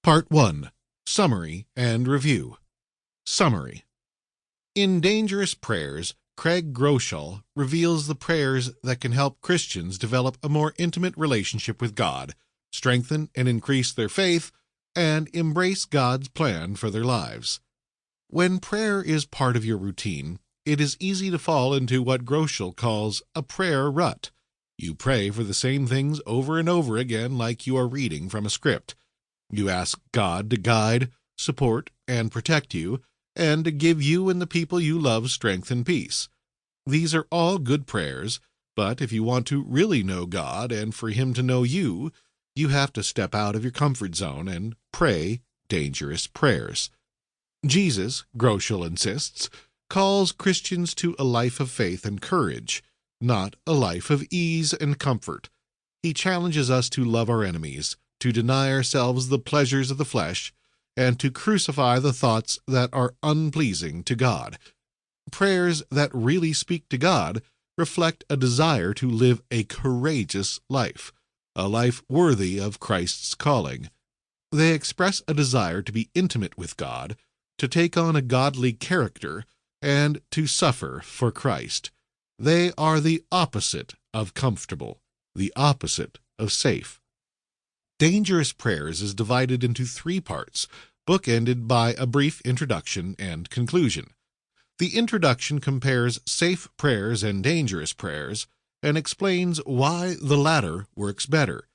Part 1. Summary and Review. Summary. In Dangerous Prayers, Craig Groeschel reveals the prayers that can help Christians develop a more intimate relationship with God, strengthen and increase their faith, and embrace God's plan for their lives. When prayer is part of your routine, it is easy to fall into what Groeschel calls a prayer rut. You pray for the same things over and over again like you are reading from a script. You ask God to guide, support, and protect you, and to give you and the people you love strength and peace. These are all good prayers, but if you want to really know God and for Him to know you, you have to step out of your comfort zone and pray dangerous prayers. Jesus, Groeschel insists, calls Christians to a life of faith and courage, not a life of ease and comfort. He challenges us to love our enemies, to deny ourselves the pleasures of the flesh, and to crucify the thoughts that are unpleasing to God. Prayers that really speak to God reflect a desire to live a courageous life, a life worthy of Christ's calling. They express a desire to be intimate with God, to take on a godly character, and to suffer for Christ. They are the opposite of comfortable, the opposite of safe. Dangerous Prayers is divided into 3 parts, bookended by a brief introduction and conclusion. The introduction compares safe prayers and dangerous prayers and explains why the latter works better.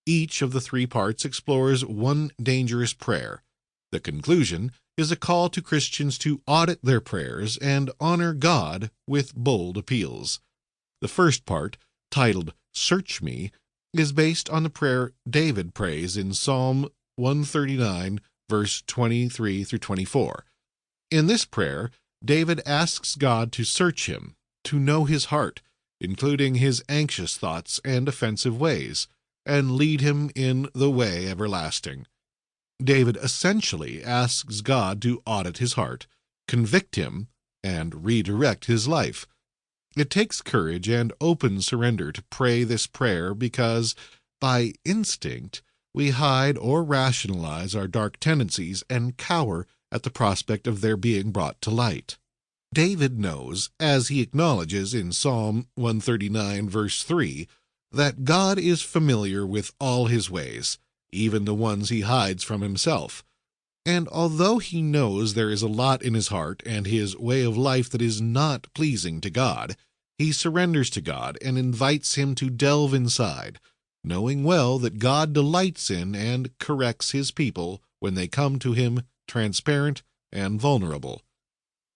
Each of the 3 parts explores one dangerous prayer. The conclusion is a call to Christians to audit their prayers and honor God with bold appeals. The first part, titled Search Me, is based on the prayer David prays in Psalm 139, verse 23 through 24. In this prayer, David asks God to search him, to know his heart, including his anxious thoughts and offensive ways, and lead him in the way everlasting. David essentially asks God to audit his heart, convict him, and redirect his life. It takes courage and open surrender to pray this prayer because, by instinct, we hide or rationalize our dark tendencies and cower at the prospect of their being brought to light. David knows, as he acknowledges in Psalm 139, verse 3, that God is familiar with all his ways, even the ones he hides from himself. And although he knows there is a lot in his heart and his way of life that is not pleasing to God, he surrenders to God and invites him to delve inside, knowing well that God delights in and corrects his people when they come to him transparent and vulnerable.